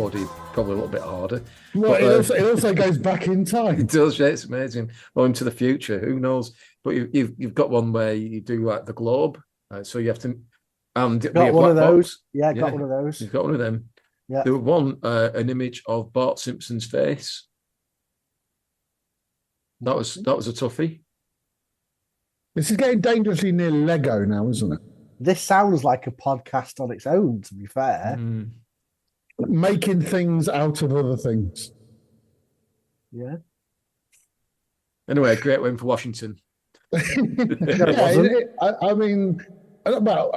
body probably a little bit harder. Well, But, it also goes back in time. It does, yeah, it's amazing. Or into the future, who knows? But you've got one where you do like the globe, so you have to, and it'll be Got a one black of those. box. Yeah, got one of those. You've got one of them. Yeah. There was an image of Bart Simpson's face. That was a toughie. This is getting dangerously near Lego now, isn't it? This sounds like a podcast on its own, to be fair. Making things out of other things. Yeah. Anyway, great win for Washington. I mean, well,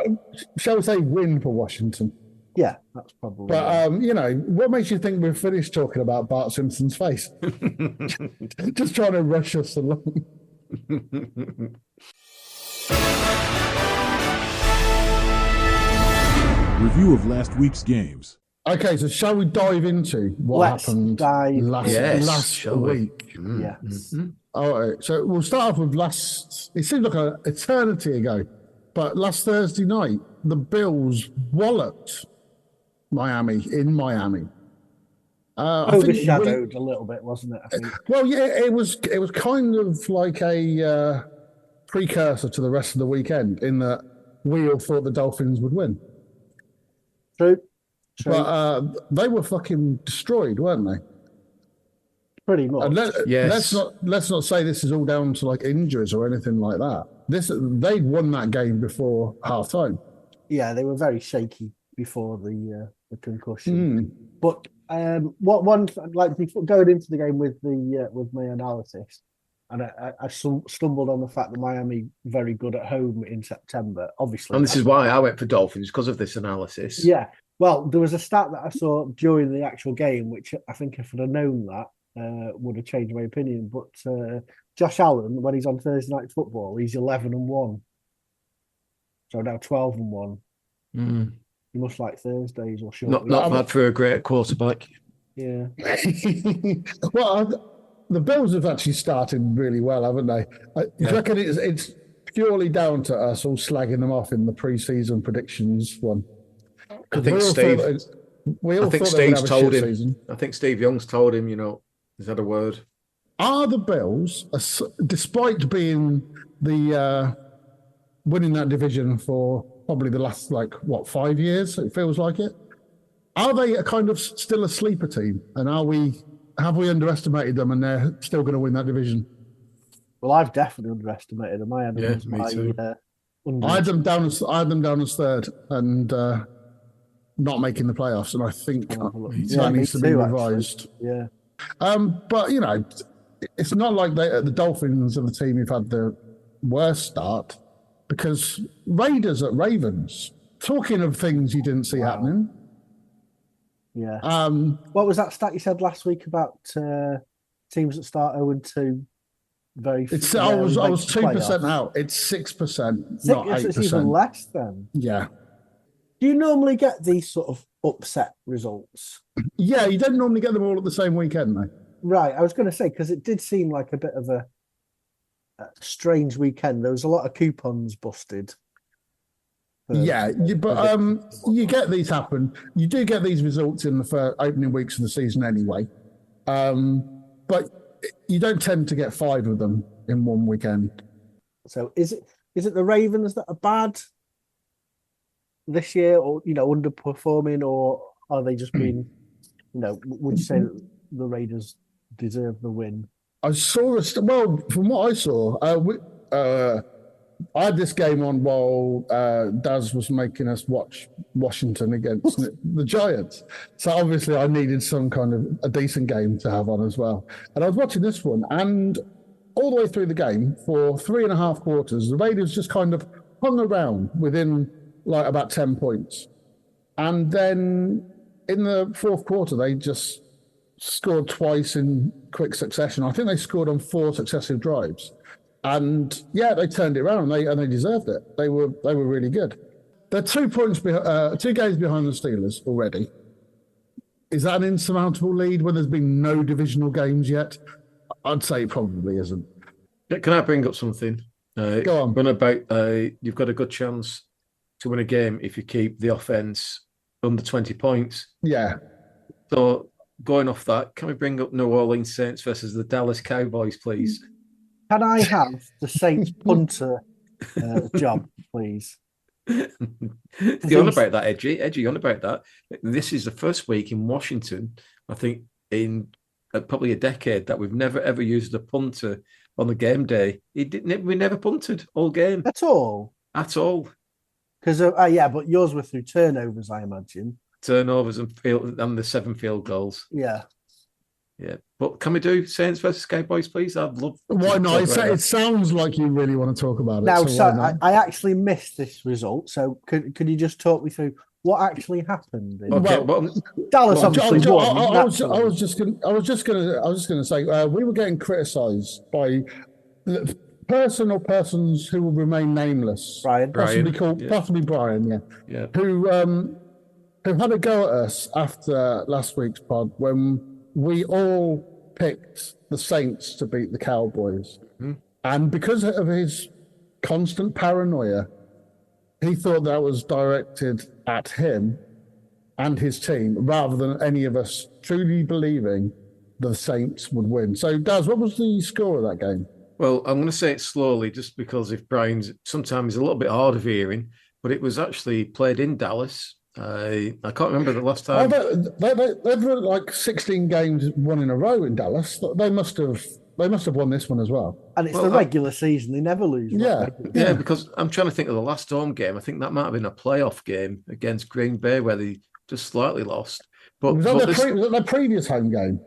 shall we say win for Washington? Yeah, that's probably. But what makes you think we're finished talking about Bart Simpson's face? Just trying to rush us along. Review of last week's games. Okay, so shall we dive into what happened last week? Yes. All right, so we'll start off with it seems like an eternity ago, but last Thursday night, the Bills walloped Miami in Miami. Overshadowed a little bit, wasn't it? I think. Well, yeah, it was kind of like a precursor to the rest of the weekend in that we all thought the Dolphins would win. True. But they were fucking destroyed, weren't they? Pretty much. Let's not say this is all down to like injuries or anything like that. They'd won that game before half time. Yeah, they were very shaky before the concussion. But before going into the game with my analysis, and I stumbled on the fact that Miami very good at home in September. Obviously, and this is why I went for Dolphins, because of this analysis. Yeah. Well, there was a stat that I saw during the actual game, which I think if I'd have known that, would have changed my opinion. But Josh Allen, when he's on Thursday Night Football, he's 11-1. So now 12-1. You must like Thursdays or short. Not bad for a great quarterback. Yeah. Well, the Bills have actually started really well, haven't they? Do you reckon it's purely down to us all slagging them off in the preseason predictions one? I think Steve's told him. I think Steve Young's told him, he's had a word. Are the Bills, despite being the winning that division for probably the last 5 years, it feels like it, are they a kind of still a sleeper team? And have we underestimated them and they're still going to win that division? Well, I've definitely underestimated them. I had them me too. I had them down as third and not making the playoffs, and I think that needs to be revised. Actually. Yeah. But it's not like the Dolphins are the team who've had the worst start, because Raiders at Ravens, talking of things you didn't see happening. Yeah. What was that stat you said last week about teams that start 0-2? I was 2% out. It's 6%, not 8%. It's even less then. Yeah. Do you normally get these sort of upset results? Yeah, you don't normally get them all at the same weekend, though. Right. I was going to say, because it did seem like a bit of a strange weekend. There was a lot of coupons busted. Yeah, but you get these happen. You do get these results in the first opening weeks of the season anyway. But you don't tend to get 5 of them in one weekend. So is it the Ravens that are bad this year, or underperforming, or are they just being would you say that the Raiders deserve the win? I saw from what I saw, I had this game on while Daz was making us watch Washington against the Giants. So obviously I needed some kind of a decent game to have on as well. And I was watching this one, and all the way through the game, for 3.5 quarters, the Raiders just kind of hung around within about 10 points. And then in the fourth quarter, they just scored twice in quick succession. I think they scored on 4 successive drives. And they turned it around and they deserved it. They were really good. They're 2 games behind the Steelers already. Is that an insurmountable lead when there's been no divisional games yet? I'd say it probably isn't. Can I bring up something? Go on. You've got a good chance to win a game if you keep the offense under 20 points. Yeah. So going off that, can we bring up New Orleans Saints versus the Dallas Cowboys, please? Can I have the Saints punter job, please? You on about that, Edgy? Edgy, you on about that? This is the first week in Washington, I think, in probably a decade that we've never ever used a punter on the game day. We never punted all game At all? at all. Because yeah, but yours were through turnovers, I imagine. Turnovers and the 7 field goals. Yeah. Yeah, but can we do Saints versus Cowboys, please? I'd love. Why not? It sounds like you really want to talk about it. Now, so I actually missed this result. So could you just talk me through what actually happened? Okay, Dallas obviously won. I was just going to say we were getting criticised by persons who will remain nameless. Brian. Possibly Brian, yeah. Who had a go at us after last week's pod when we all picked the Saints to beat the Cowboys. Mm-hmm. And because of his constant paranoia, he thought that was directed at him and his team rather than any of us truly believing the Saints would win. So, Daz, what was the score of that game? Well, I'm going to say it slowly just because if Brian's sometimes a little bit hard of hearing, but it was actually played in Dallas. I can't remember the last time. They've won like 16 games won in a row in Dallas. They must have won this one as well. And it's the regular season; they never lose. Yeah, because I'm trying to think of the last home game. I think that might have been a playoff game against Green Bay where they just slightly lost. But was that their previous home game?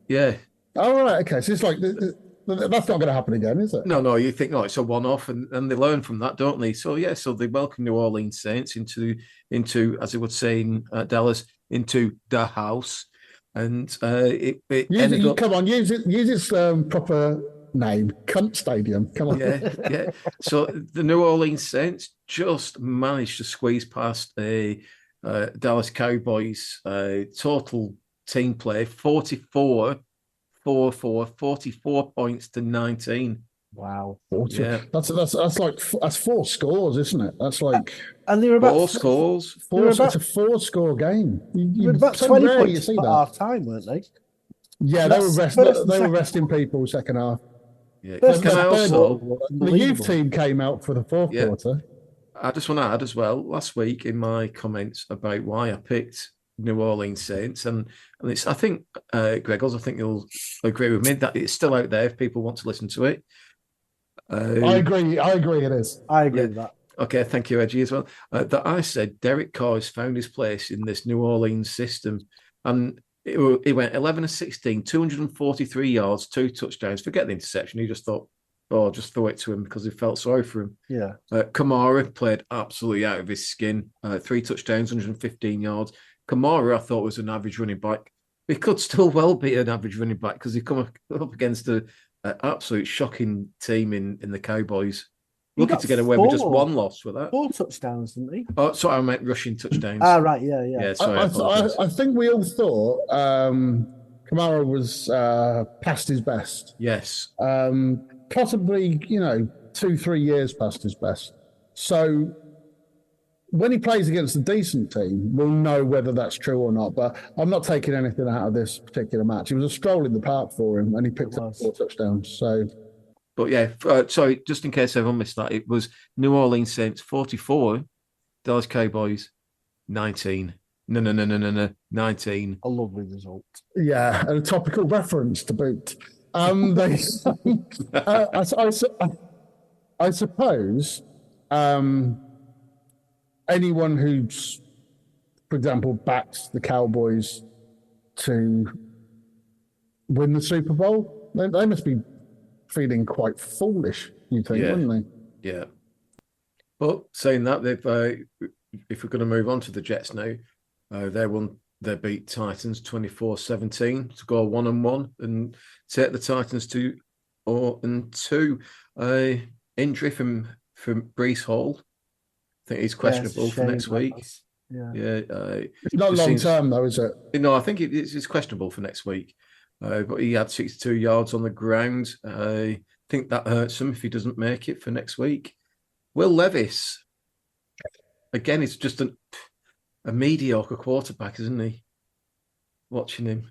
Yeah. Oh, right. Okay. So it's like that's not going to happen again, is it? No. You think, it's a one-off, and they learn from that, don't they? So yeah, so they welcome New Orleans Saints into as they would say in Dallas, into the house, and it ended up. Come on, use its proper name, Cunt Stadium. Come on. Yeah. So the New Orleans Saints just managed to squeeze past a Dallas Cowboys total team play 44 points to 19. Wow. 40. Yeah. That's 4 scores, isn't it? That's like and they were about 4 scores. It's a 4-score game. You about 20 points at half time, weren't they? Yeah, they were resting people second half. Yeah. The youth team came out for the fourth quarter. I just want to add as well, last week in my comments about why I picked New Orleans Saints, and it's, I think, Greggles, I think you'll agree with me that it's still out there if people want to listen to it. I agree. It is. I agree with that. Okay, thank you, Edgy, as well. That I said Derek Carr has found his place in this New Orleans system, and he went 11 of 16, 243 yards, 2 touchdowns. Forget the interception. He just thought, just throw it to him because he felt sorry for him. Yeah. Kamara played absolutely out of his skin. 3 touchdowns, 115 yards. Kamara, I thought, was an average running back. He could still well be an average running back because he come up against an absolute shocking team in the Cowboys. Lucky to get away with just 1 loss for that. 4 touchdowns, didn't he? Oh, sorry, I meant rushing touchdowns. Right, yeah. Sorry, I think we all thought Kamara was past his best. Yes. Possibly, 2-3 years past his best. So when he plays against a decent team, we'll know whether that's true or not. But I'm not taking anything out of this particular match. It was a stroll in the park for him, and he picked up 4 touchdowns. So, but yeah, sorry, just in case everyone missed that, it was New Orleans Saints 44, Dallas Cowboys 19. No, 19. A lovely result. Yeah, and a topical reference to boot. I suppose anyone who's, for example, backs the Cowboys to win the Super Bowl, they must be feeling quite foolish, you think, wouldn't they? Yeah. But saying that, if we're going to move on to the Jets now, they beat Titans 24-17 to go 1-1 and take the Titans to 0-2. Injury from Breece Hall. I think he's questionable for next week. Yeah. It's not long term though, is it? No, I think it's questionable for next week. But he had 62 yards on the ground. I think that hurts him if he doesn't make it for next week. Will Levis, again, it's just a mediocre quarterback, isn't he? watching him.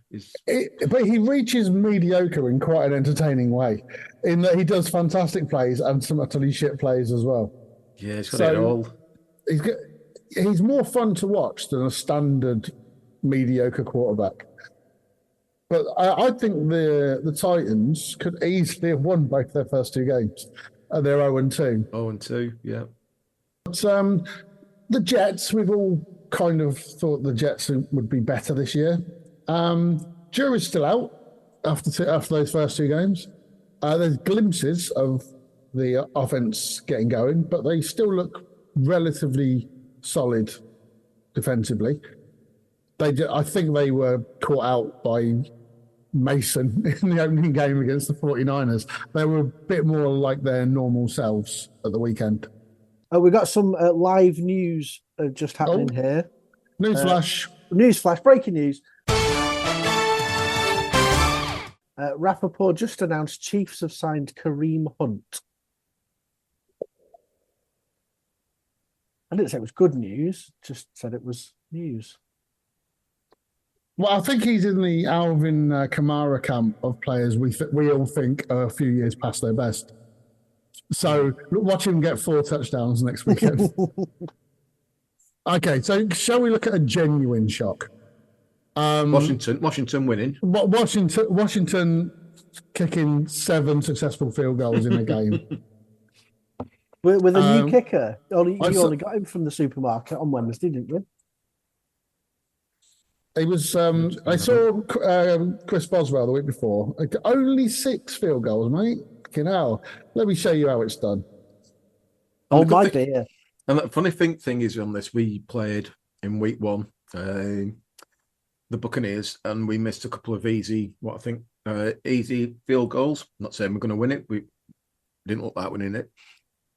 But he reaches mediocre in quite an entertaining way, in that he does fantastic plays and some utterly shit plays as well. Yeah, he's got it all. He's more fun to watch than a standard mediocre quarterback. But I think the Titans could easily have won both their first two games. They're 0-2. 0-2, yeah. But the Jets, we've all kind of thought the Jets would be better this year. Jury's still out after those first two games. There's glimpses of the offense getting going, but they still look relatively solid defensively. I think they were caught out by Mason in the opening game against the 49ers. They were a bit more like their normal selves at the weekend. We got some live news just happening here. Newsflash. Breaking news. Rappaport just announced Chiefs have signed Kareem Hunt. I didn't say it was good news, just said it was news. Well, I think he's in the Alvin Kamara camp of players we all think are a few years past their best. So watch him get 4 touchdowns next weekend. Okay, so shall we look at a genuine shock? Washington winning. Washington kicking 7 successful field goals in a game. With a new kicker. You only got him from the supermarket on Wednesday, didn't you? He was. I saw Chris Boswell the week before. Only 6 field goals, mate. Fucking hell. Let me show you how it's done. Oh, my dear. And the funny thing is on this, we played in week 1, the Buccaneers, and we missed a couple of easy field goals. I'm not saying we're going to win it. We didn't look like winning it.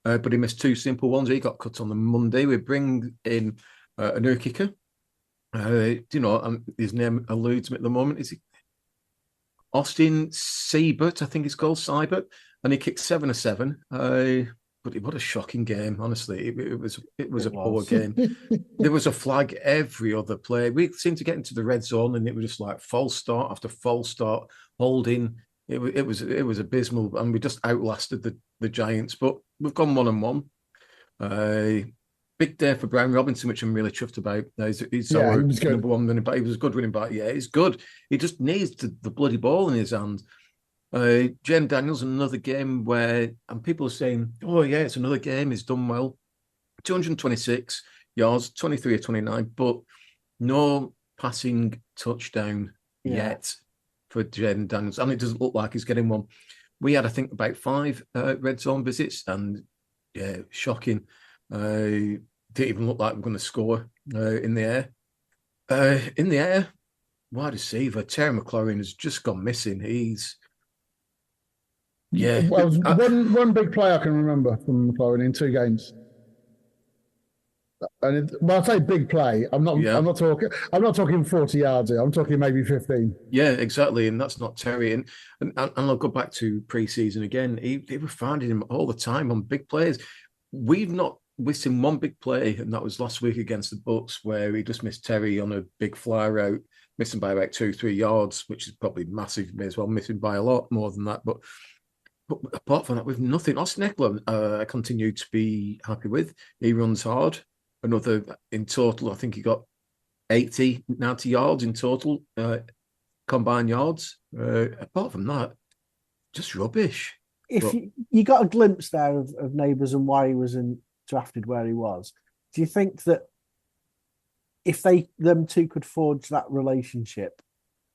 But he missed 2 simple ones. He got cut on the Monday. We bring in a new kicker. His name eludes me at the moment. Is he Austin Seibert? I think it's called Seibert, and he kicked 7 of 7. But what a shocking game! Honestly, it was a poor game. There was a flag every other play. We seemed to get into the red zone, and it was just like false start after false start, holding. It was abysmal, and we just outlasted the Giants. But we've gone 1-1. Big day for Brian Robinson, which I'm really chuffed about. He's our number 1 running back. He was a good running back. Yeah, he's good. He just needs the bloody ball in his hand. Jane Daniels, another game and people are saying, oh yeah, it's another game. He's done well. 226 yards, 23 of 29, but no passing touchdown yet for Jane Daniels. And it doesn't look like he's getting one. We had, I think, about 5 red zone visits, and yeah, shocking. Didn't even look like we're going to score in the air. Wide receiver Terry McLaurin has just gone missing. Well, one big play I can remember from McLaurin in 2 games. And I say big play. I'm not talking 40 yards here. I'm talking maybe 15. Yeah, exactly. And that's not Terry. And I'll go back to pre-season again. They were finding him all the time on big plays. We've not missing one big play, and that was last week against the Bucs, where he just missed Terry on a big fly route, missing by about 2-3 yards, which is probably massive. May as well missing by a lot more than that. But apart from that, we've nothing. Austin Eckler, I continue to be happy with. He runs hard. Another in total, I think he got 80, 90 yards in total, combined yards. Apart from that, just rubbish. You got a glimpse there of Neighbours and why he was drafted where he was. Do you think that if them two could forge that relationship,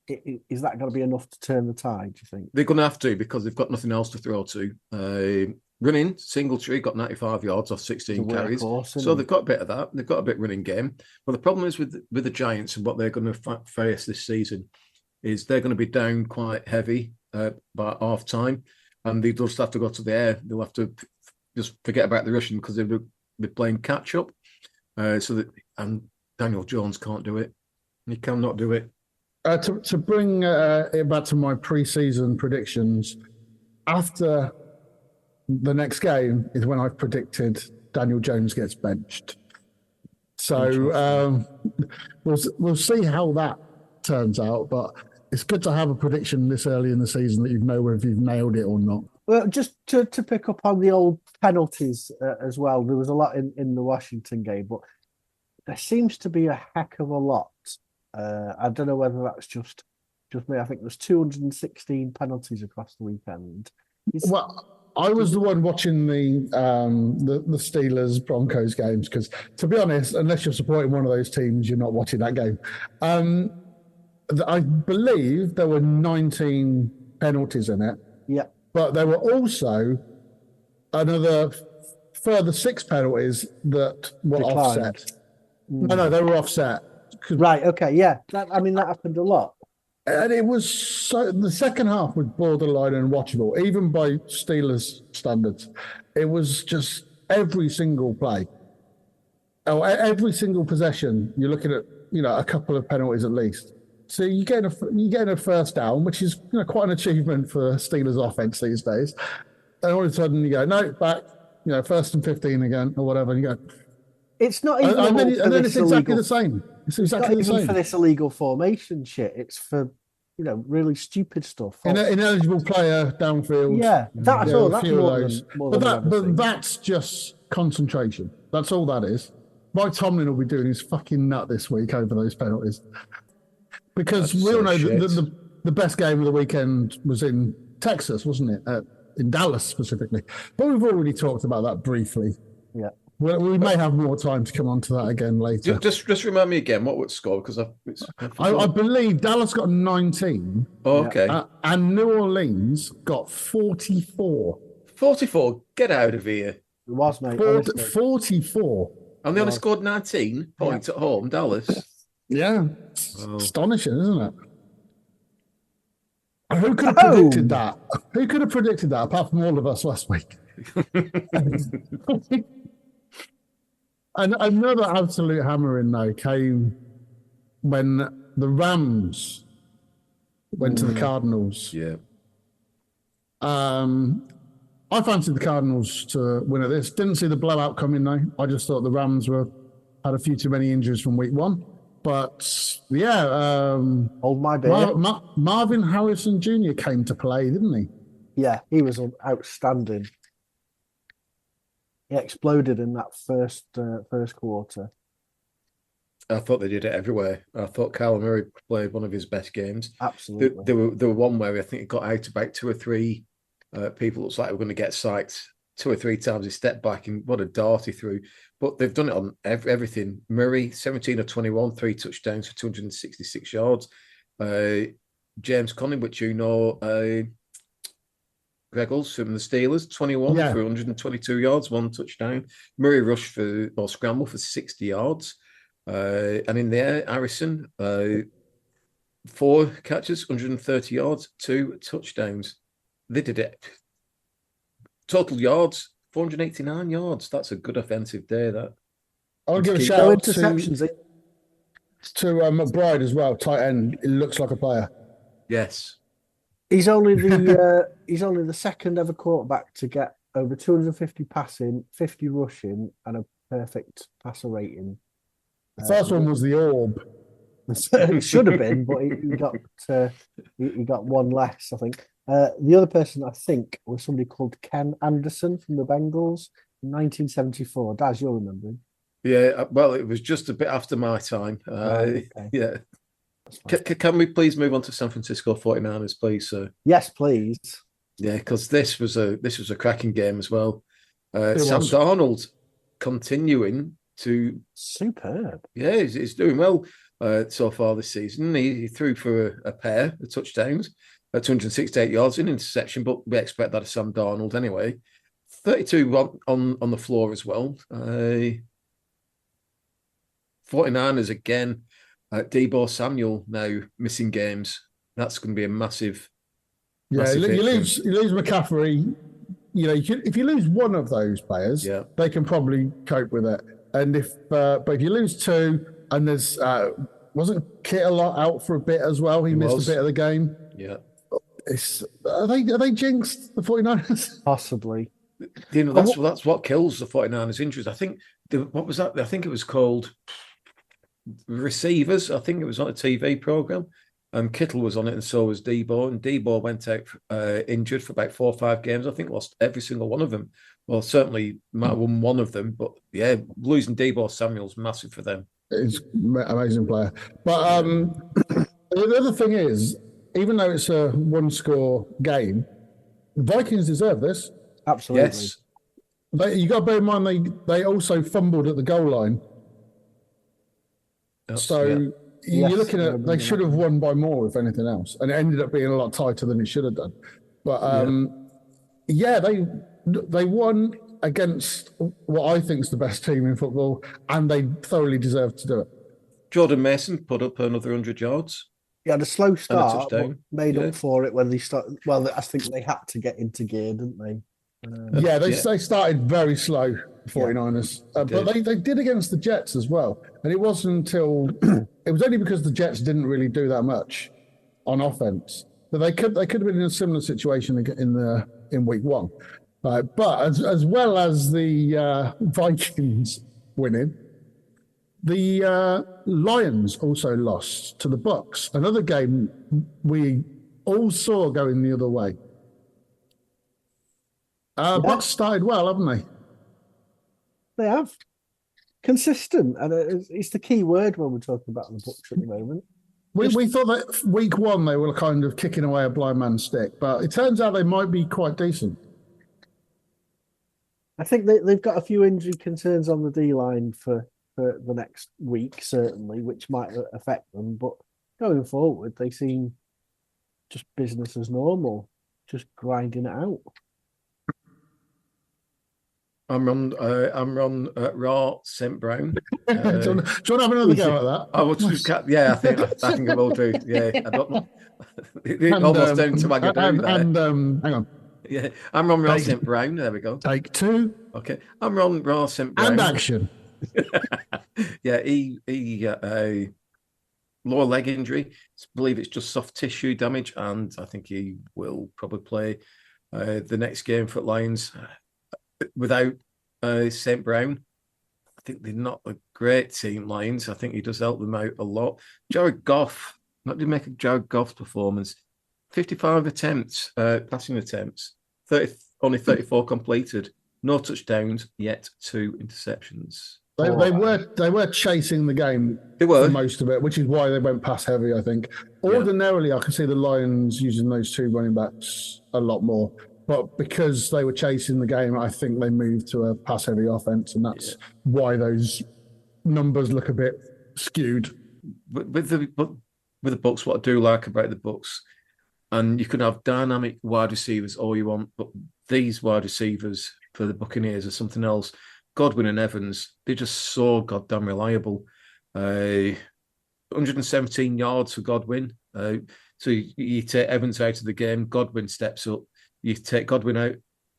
is that going to be enough to turn the tide, do you think? They're going to have to, because they've got nothing else to throw to. Running, Singletary got 95 yards off 16 carries. So they've got a bit of that. They've got a bit running game. But the problem is with the Giants and what they're going to face this season is they're going to be down quite heavy by half time. And they just have to go to the air. They'll have to just forget about the rushing because they'll be playing catch up. And Daniel Jones can't do it. He cannot do it. To bring it back to my pre-season predictions, after the next game is when I've predicted Daniel Jones gets benched. So we'll see how that turns out, but it's good to have a prediction this early in the season that you know whether you've nailed it or not. Well, just to pick up on the old penalties as well, there was a lot in the Washington game, but there seems to be a heck of a lot. I don't know whether that's just me. I think there's 216 penalties across the weekend. Well, I was the one watching the Steelers Broncos games because, to be honest, unless you're supporting one of those teams, you're not watching that game. I believe there were 19 penalties in it. Yeah. But there were also another further 6 penalties that were offset. No, they were offset. Right, okay, yeah. That happened a lot. And it was the second half was borderline unwatchable, even by Steelers standards. It was just every single play. Oh, every single possession, you're looking at, a couple of penalties at least. So you're getting a first down, which is quite an achievement for Steelers offense these days. And all of a sudden you go, no, back, 1st and 15 again or whatever. And you go, it's not even. And then it's exactly the same. It's exactly the same for this illegal formation shit. It's for really stupid stuff. Ineligible player downfield. Yeah, that's all. That's more but that's just concentration. That's all that is. Mike Tomlin will be doing his fucking nut this week over those penalties. Because we all know that the best game of the weekend was in Texas, wasn't it? In Dallas specifically. But we've already talked about that briefly. Yeah. We may have more time to come on to that again later. Just remind me again what would score, because I believe Dallas got 19. Oh, okay. And New Orleans got 44. 44? Get out of here. It was, mate. 44. And they only scored 19 points at home, Dallas. Yeah. Astonishing, isn't it? Who could have predicted that? Who could have predicted that apart from all of us last week? And another absolute hammering, though, came when the Rams went to the Cardinals. Yeah. I fancied the Cardinals to win at this. Didn't see the blowout coming, though. I just thought the Rams had a few too many injuries from week 1. But, yeah. Hold my beer. Marvin Harrison Jr. came to play, didn't he? Yeah, he was outstanding. He exploded in that first quarter. I thought they did it everywhere. I thought Kyler Murray played one of his best games. Absolutely. There were one where I think he got out about 2 or 3 people. Looks like they were going to get sacked 2 or 3 times. He stepped back and what a dart he threw. But they've done it on everything. Murray, 17 of 21, 3 touchdowns for 266 yards. James Conner, which Greggles from the Steelers, 21 for 122 yards, 1 touchdown. Murray rushed scramble for 60 yards. And in there, Harrison, 4 catches, 130 yards, 2 touchdowns. They did it. Total yards, 489 yards. That's a good offensive day, that. I'll give a shout out to McBride as well, tight end. It looks like a player. Yes. He's only the second ever quarterback to get over 250 passing, 50 rushing, and a perfect passer rating. The first one was the Orb. It should have been, but he got one less, I think. The other person, I think, was somebody called Ken Anderson from the Bengals in 1974. Daz, you'll remember him. Yeah, well, it was just a bit after my time. Okay. Yeah. Can we please move on to San Francisco 49ers, please, sir? Yes, please. Yeah, because this was a cracking game as well. Sam Darnold continuing to superb. Yeah, he's doing well so far this season. He threw for a pair of touchdowns at 268 yards, an interception, but we expect that of Sam Darnold anyway. 32 on the floor as well. 49ers again. Deebo Samuel now missing games. That's going to be a massive. You lose McCaffrey. If you lose one of those players, they can probably cope with it. And but if you lose 2, and there's wasn't Kittle out for a bit as well? He missed a bit of the game. Yeah. Are they jinxed, the 49ers? Possibly. That's what kills the 49ers injuries. I think what was that? I think it was called receivers. I think it was on a TV program. Kittle was on it, and so was Debo. And Debo went out injured for about 4 or 5 games. I think lost every single one of them. Well, certainly might have won one of them, but yeah, losing Debo Samuel's massive for them. He's an amazing player. But the other thing is, even though it's a one-score game, the Vikings deserve this. Absolutely. Yes. You got to bear in mind they also fumbled at the goal line. So you're looking at they should have won by more, if anything else, and it ended up being a lot tighter than it should have done. But they won against what I think is the best team in football, and they thoroughly deserve to do it. Jordan Mason put up another 100 yards. He had a slow start, but made up for it when they started. Well, I think they had to get into gear, didn't they? They started very slow, the 49ers. But they did against the Jets as well. And it wasn't until it was only because the Jets didn't really do that much on offense. But they could have been in a similar situation in week 1. But as well as the Vikings winning, the Lions also lost to the Bucks. Another game we all saw going the other way. Bucks started well, haven't they? They have. Consistent, and it's the key word when we're talking about the Bucks at the moment. We thought that week 1 they were kind of kicking away a blind man's stick, but it turns out they might be quite decent. I think they've got a few injury concerns on the D-line for the next week, certainly, which might affect them. But going forward, they seem just business as normal, just grinding it out. I'm on Raw St. Brown. Do you want to have another go at that? I would just, I think I will do. Yeah, I don't know. It almost down to my hang on. Yeah, I'm on Raw St. Brown. There we go. Take 2. Okay, I'm on Raw St. Brown. And action. Yeah, he lower leg injury. I believe it's just soft tissue damage, and I think he will probably play the next game for Lions. Without St. Brown, I think they're not a great team, Lions. I think he does help them out a lot. Jared Goff, not to make a Jared Goff performance, 55 attempts, passing attempts, only 34 completed, no touchdowns, yet 2 interceptions. They were chasing the game for most of it, which is why they went pass heavy, I think. Ordinarily, I can see the Lions using those 2 running backs a lot more. But because they were chasing the game, I think they moved to a pass-heavy offense, and that's why those numbers look a bit skewed. With the Bucks, what I do like about the Bucks, and you can have dynamic wide receivers all you want, but these wide receivers for the Buccaneers are something else. Godwin and Evans, they're just so goddamn reliable. 117 yards for Godwin. So you take Evans out of the game, Godwin steps up. You take Godwin out,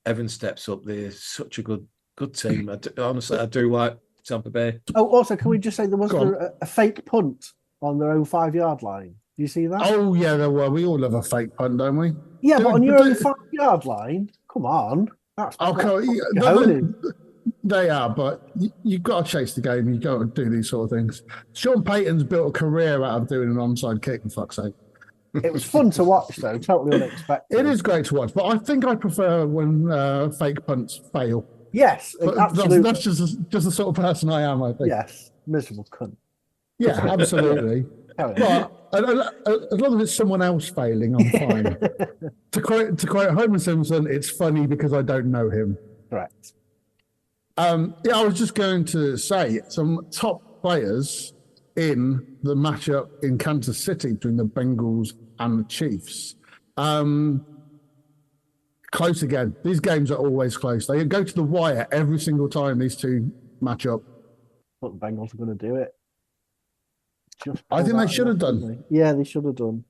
Evans steps up. They're such a good team. Honestly, I do like Tampa Bay. Oh, also, can we just say there was a fake punt on their own 5-yard line? Do you see that? Oh, yeah, there were. We all love a fake punt, don't we? Yeah, but on your own 5-yard line, come on. That's they are, but you've got to chase the game. You've got to do these sort of things. Sean Payton's built a career out of doing an onside kick, for fuck's sake. It was fun to watch, though. Totally unexpected. It is great to watch, but I think I prefer when fake punts fail. Yes, absolutely. That's just the sort of person I am, I think. Yes, miserable cunt. Yeah, absolutely. But as long as it's someone else failing, I'm fine. to quote Homer Simpson, it's funny because I don't know him. Correct. I was just going to say some top players in the matchup in Kansas City between the Bengals and the Chiefs. Close again. These games are always close. They go to the wire every single time these two match up. But the Bengals are going to do it. I think they should have done. Yeah, they should have done.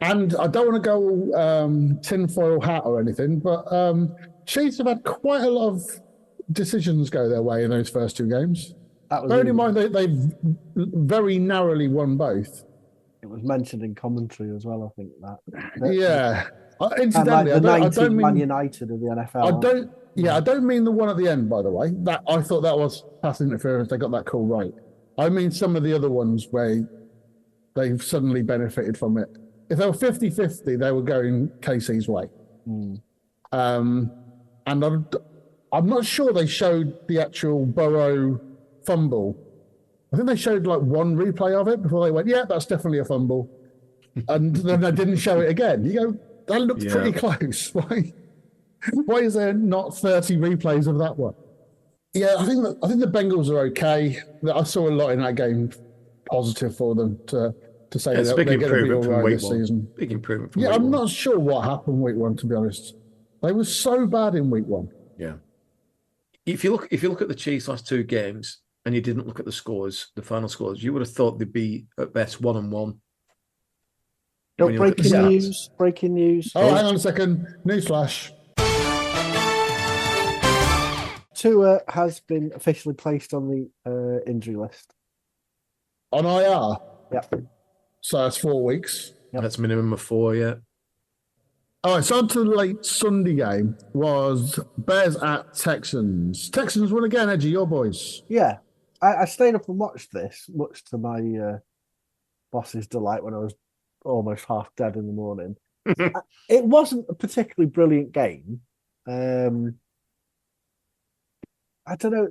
And I don't want to go tinfoil hat or anything, but Chiefs have had quite a lot of decisions go their way in those first 2 games. Bearing in mind they've very narrowly won both. It was mentioned in commentary as well, I think that. Yeah. Incidentally, I don't mean Man United of the NFL. I don't mean the one at the end, by the way. That I thought that was pass interference. They got that call right. I mean some of the other ones where they've suddenly benefited from it. If they were 50-50, they were going KC's way. And I'm not sure they showed the actual Burrow fumble. I think they showed like one replay of it before they went, yeah, that's definitely a fumble. And then they didn't show it again. You go, that looked pretty close. Why is there not 30 replays of that one? Yeah, I think the Bengals are okay. I saw a lot in that game positive for them to say that they're going to be all right this season. Big improvement from week I'm one. not sure what happened week one, to be honest. They were so bad in week one. Yeah. If you look at the Chiefs' last two games and you didn't look at the scores, the final scores, you would have thought they'd be at best 1-1. Breaking news. Oh, hang on a second. Newsflash. Tua has been officially placed on the injury list. On IR? Yep. So that's 4 weeks. Yep. That's minimum of 4, yeah. All right, so on to the late Sunday game was Bears at Texans. Texans won again, Edgy, your boys. Yeah. I stayed up and watched this, much to my boss's delight when I was almost half dead in the morning. It wasn't a particularly brilliant game. I don't know.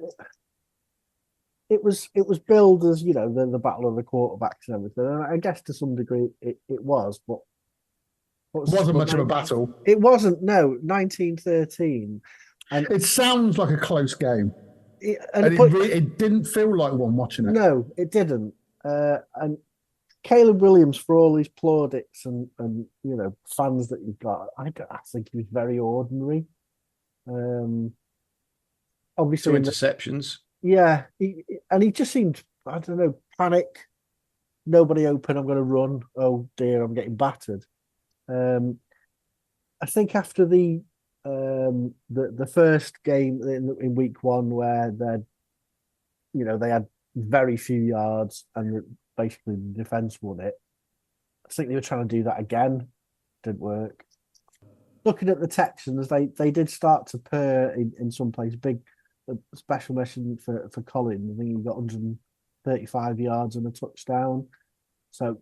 It was billed as, the battle of the quarterbacks and everything. And I guess to some degree it was, but it wasn't much of a battle. It wasn't, no, 19-13. And it sounds like a close game. It didn't feel like one watching it. No, it didn't. And Caleb Williams, for all his plaudits and fans that you've got, I think he was very ordinary. Obviously, 2 interceptions. Yeah, he just seemed, I don't know, panic. Nobody open. I'm going to run. Oh dear, I'm getting battered. I think after the first game in week one where they had very few yards and basically the defense won it. I think they were trying to do that again. Didn't work. Looking at the Texans, they did start to purr in some places. Big special mission for Collins. I think he got 135 yards and a touchdown. So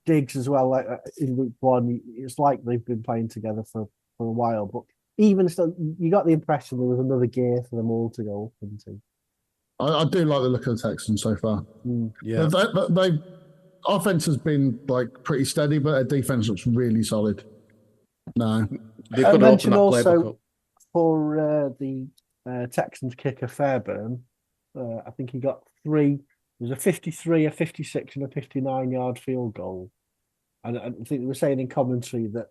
Diggs as well, like in week one, it's like they've been playing together for a while. But even still, you got the impression there was another gear for them all to go up into. I do like the look of the Texans so far. Yeah, they offense has been like pretty steady, but their defense looks really solid. No, they've got to open that playbook up. For the Texans kicker Fairburn, I think he got 3. There was a 53, a 56, and a 59-yard field goal. And I think they were saying in commentary that,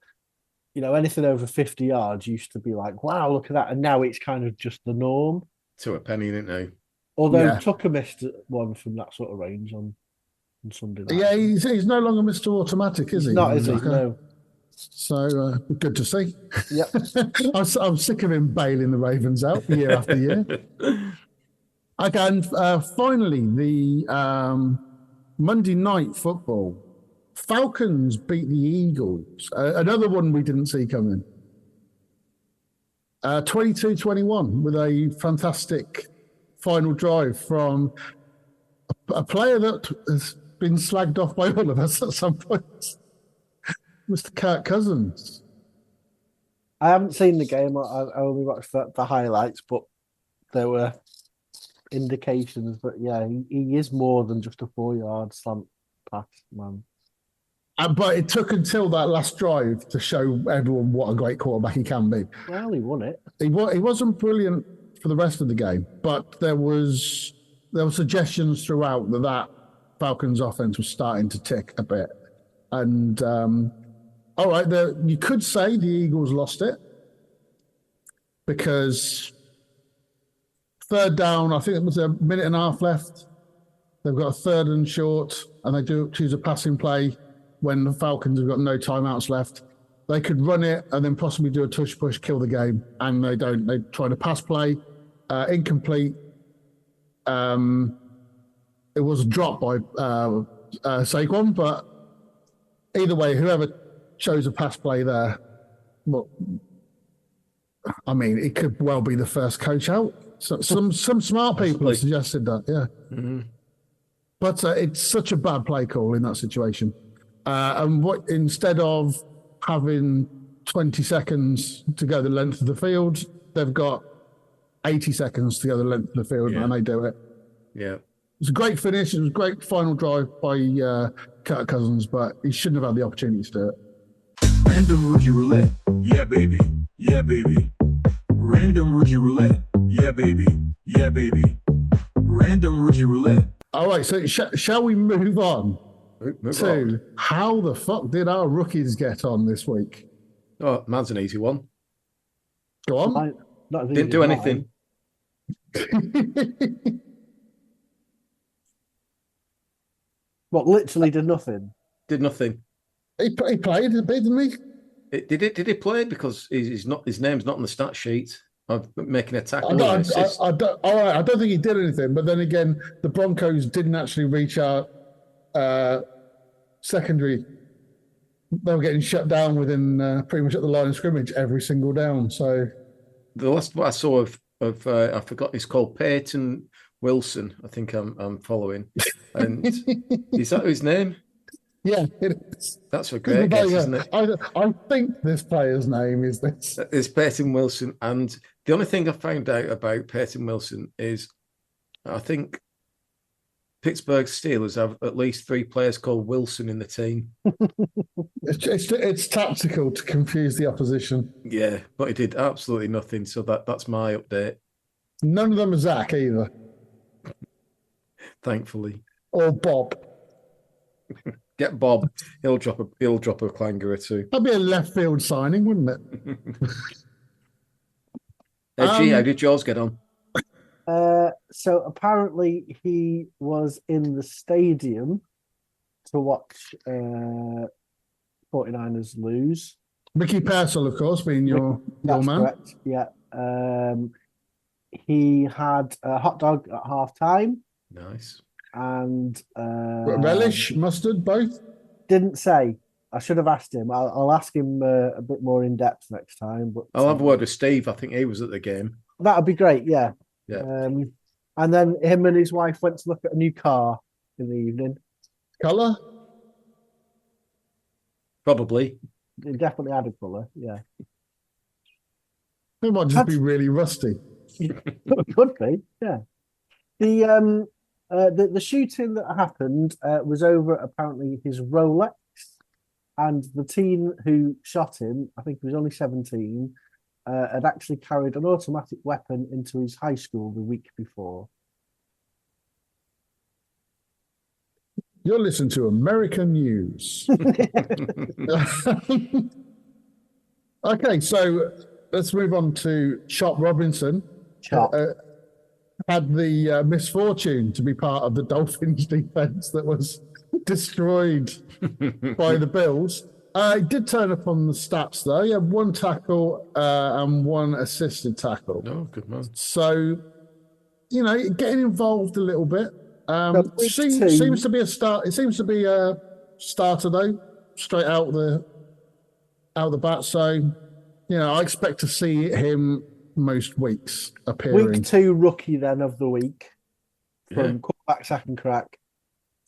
anything over 50 yards used to be like, wow, look at that. And now it's kind of just the norm. To a penny, didn't they? Although Tucker missed one from that sort of range on Sunday night. Yeah, he's no longer Mr. Automatic, is he? Not, is he? No. So good to see. Yep. I'm sick of him bailing the Ravens out year after year. Okay, and finally, the Monday night football. Falcons beat the Eagles. Another one we didn't see coming. 22-21 with a fantastic final drive from a player that has been slagged off by all of us at some point. Mr. Kirk Cousins. I haven't seen the game. I only watched the highlights, but there were indications that, he is more than just a 4-yard slant pass, man. But it took until that last drive to show everyone what a great quarterback he can be. Well, he won it. He wasn't brilliant for the rest of the game, but there were suggestions throughout that Falcons offense was starting to tick a bit. And all right, you could say the Eagles lost it because third down, I think it was a minute and a half left. They've got a 3rd and short, and they do choose a passing play when the Falcons have got no timeouts left. They could run it and then possibly do a touch push, kill the game, and they don't. They try to pass play, incomplete. It was dropped by Saquon, but either way, whoever chose a pass play there, well, I mean, it could well be the first coach out So some smart people have suggested that. Yeah. Mm-hmm. But it's such a bad play call in that situation. And what instead of having 20 seconds to go the length of the field, they've got 80 seconds to go the length of the field, and they do it. Yeah. It's a great finish. It was a great final drive by Kirk Cousins, but he shouldn't have had the opportunity to do it. Random rookie roulette. Yeah, baby. Yeah, baby. Random rookie roulette. Yeah, baby. Yeah, baby. Random rookie roulette. All right, so shall we move on to how the fuck did our rookies get on this week? Oh, mine's an easy one. Go on. Didn't do anything. What, literally did nothing? Did nothing. He played a bit, didn't he? Did he play? Because his name's not on the stat sheet. I'm making a tackle. I don't think he did anything. But then again, the Broncos didn't actually reach out secondary. They were getting shut down within pretty much at the line of scrimmage every single down. So the last what I saw of I forgot, he's called Peyton Wilson. I think I'm following. And is that his name? Yeah, it is. That's a great guess, isn't it? I think this player's name is this. It's Peyton Wilson. And the only thing I found out about Peyton Wilson is I think Pittsburgh Steelers have at least 3 players called Wilson in the team. It's tactical to confuse the opposition. Yeah, but he did absolutely nothing. So that's my update. None of them are Zach either. Thankfully. Or Bob. Get Bob. He'll drop a clanger or two. That'd be a left field signing, wouldn't it? Edgy, how did yours get on? So apparently he was in the stadium to watch 49ers lose. Ricky Pearsall, of course, being your man. Correct. Yeah. He had a hot dog at half time. Nice. And relish, mustard, both? Didn't say. I should have asked him. I'll ask him a bit more in depth next time. But I'll have a word with Steve. I think he was at the game. That would be great. Yeah. Yeah. And then him and his wife went to look at a new car in the evening. Colour? Probably. It definitely had a colour. Yeah. It might just be really rusty. Could be. Yeah. The shooting that happened was over apparently his Rolex, and the teen who shot him, I think he was only 17, had actually carried an automatic weapon into his high school the week before. You're listening to American News. Okay, so let's move on to Chop Robinson. Chop. Had the misfortune to be part of the Dolphins defense that was destroyed by the Bills. He did turn up on the stats, though. He had 1 tackle and 1 assisted tackle. Oh, good man. So, getting involved a little bit. Seems to be a start. It seems to be a starter, though, straight out the bat. So, I expect to see him most weeks appearing. Week 2 rookie then of the week from quarterback sack and crack.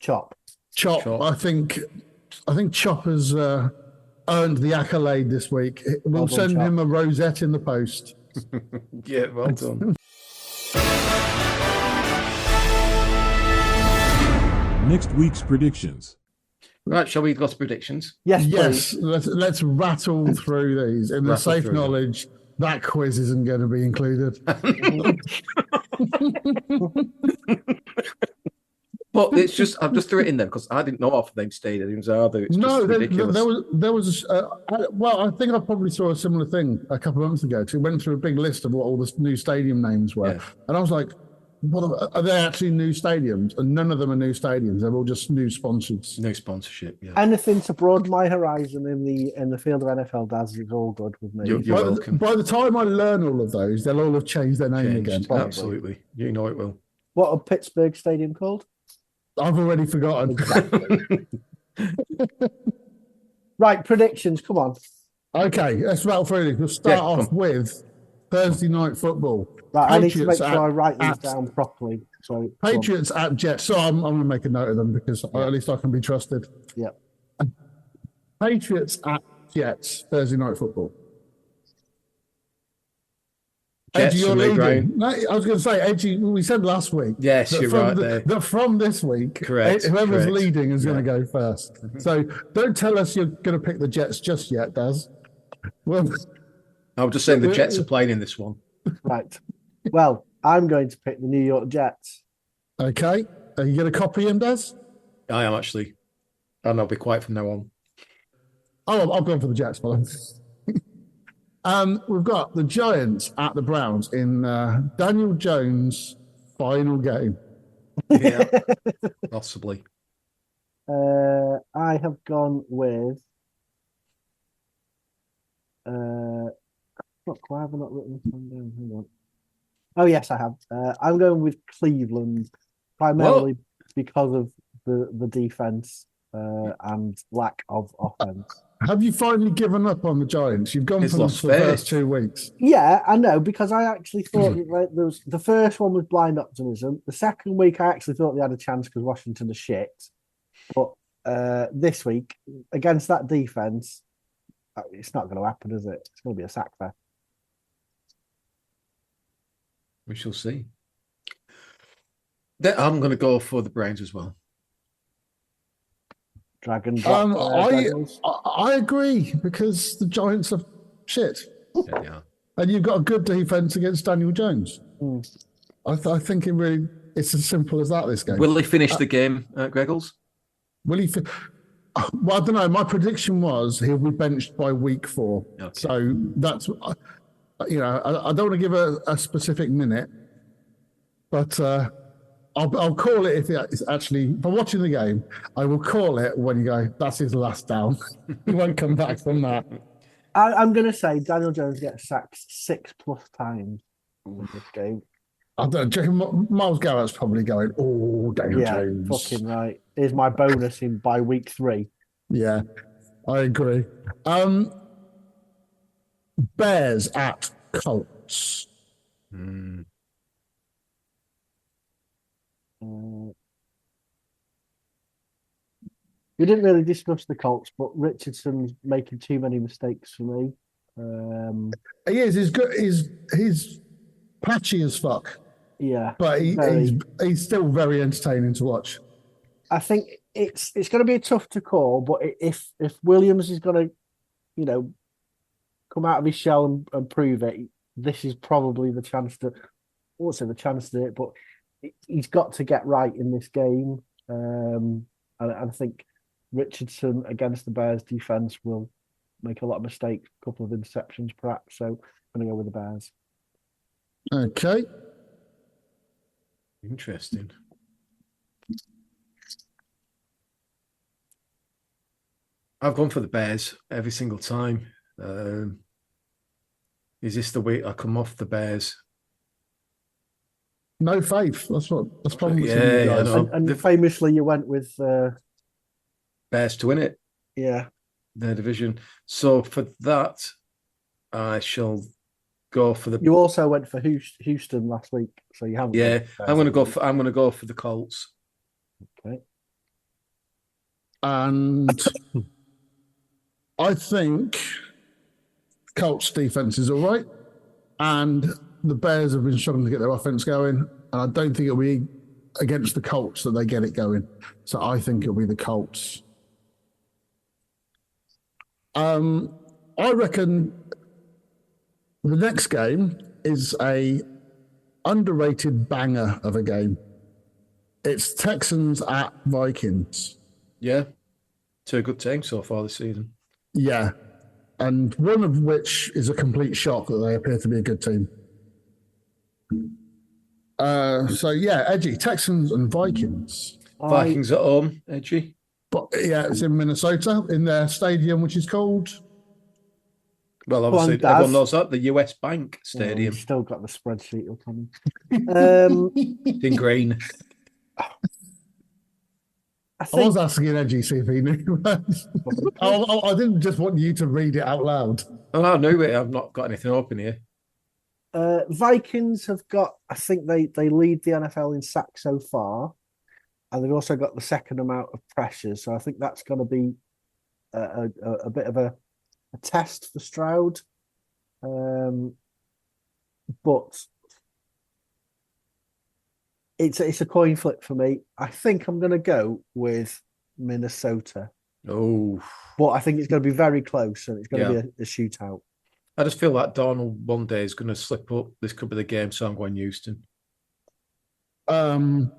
Chop. I think Chop has earned the accolade this week. We'll send him a rosette in the post. Yeah, well done. Next week's predictions. Right, shall we go to predictions? Yes, please. Let's rattle through these in the safe knowledge that quiz isn't going to be included. But it's just, I've just threw it in there because I didn't know half of them stadiums either. It's just ridiculous. There was I think I probably saw a similar thing a couple of months ago. It went through a big list of what all the new stadium names were. Yeah. And I was like, what are they actually new stadiums? And none of them are new stadiums. They're all just new sponsors. No sponsorship, yeah. Anything to broaden my horizon in the field of NFL, Daz, is all good with me. You're welcome. By the time I learn all of those, they'll all have changed their name again. Probably. Absolutely. You know it will. What a Pittsburgh Stadium called? I've already forgotten. Exactly. Right, predictions. Come on. Okay, let's rattle through this. We'll start off with Thursday night football. Right, I need to make Patriots sure I write these at down properly. So Patriots at Jets. So I'm going to make a note of them because Yeah. at least I can be trusted. Yeah. Patriots at Jets, Thursday night football. Jets Edgy, for you're me, leading. Brian. No, I was going to say, Edgy, we said last week. Yes, that you're from right there. That from this week, Correct, whoever's correct. leading is going to Yeah. go first. So don't tell us you're going to pick the Jets just yet, Daz. Well, I was just saying the Jets are playing in this one. Right. Well, I'm going to pick the New York Jets. okay. Are you going to copy him, Daz? I am actually. And I'll be quiet from now on. Oh, I've gone for the Jets, by the way. We've got the Giants at the Browns in Daniel Jones' final game. Yeah, possibly. I have gone with. Look, why have I not written this one down? Hang on. Oh yes, I have. I'm going with Cleveland primarily because of the defense and lack of offense. Have you finally given up on the Giants? You've gone He's for them lost for the faith. first 2 weeks. Yeah, I know, because I actually thought that there was the first one was blind optimism. The second week, I actually thought they had a chance because Washington is shit. But this week, against that defense, it's not going to happen, is it? It's going to be a sack fest. We shall see. I'm going to go for the Browns as well. I agree because the Giants are shit. Yeah, they are. And you've got a good defense against Daniel Jones. Mm. I think it's as simple as that, this game. Will they finish the game, Greggles? Will he? Well, I don't know. My prediction was he'll be benched by week 4. Okay. So that's, I don't want to give a specific minute, but I'll call it if it's actually, if I'm watching the game, I will call it when you go, that's his last down. He won't come back from that. I'm going to say Daniel Jones gets sacked 6+ times in this game. I don't know. Miles Garrett's probably going, Daniel Jones. Fucking right. Here's my bonus by week 3. Yeah, I agree. Bears at Colts. We didn't really discuss the Colts, but Richardson's making too many mistakes for me. He is. He's good. He's patchy as fuck. Yeah, but he's still very entertaining to watch. I think it's going to be tough to call, but if Williams is going to, come out of his shell and prove it, this is probably the chance to. I won't say the chance to do it, but he's got to get right in this game. And I think Richardson against the Bears defense will make a lot of mistakes, a couple of interceptions perhaps. So I'm going to go with the Bears. Okay. Interesting. I've gone for the Bears every single time. Is this the week I come off the Bears? No faith. That's probably you guys. And famously, you went with Bears to win it. Yeah, their division. So for that, I shall go for the. You also went for Houston last week, so you haven't. Yeah, I'm going to go for the Colts. Okay. And I think Colts defense is all right, and the Bears have been struggling to get their offense going, and I don't think it'll be against the Colts that they get it going. So I think it'll be the Colts. I reckon the next game is a underrated banger of a game. It's Texans at Vikings. Yeah, 2 good teams so far this season. Yeah, and one of which is a complete shock that they appear to be a good team. So yeah, Edgy, Texans and Vikings. Vikings at home, Edgy. But yeah, it's in Minnesota in their stadium, which is called. Well, obviously everyone knows that, the US Bank Stadium. Still got the spreadsheet up on in green. I was asking Edgy see if he knew. I didn't just want you to read it out loud. Oh, I knew it. I've not got anything open here. Vikings have got, I think they lead the NFL in sacks so far, and they've also got the second amount of pressure. So I think that's going to be a bit of a test for Stroud. But it's a coin flip for me. I think I'm going to go with Minnesota. Oh, But I think it's going to be very close, and it's going to Yeah. be a shootout. I just feel like Darnold one day is going to slip up. This could be the game, so I'm going Houston. I'm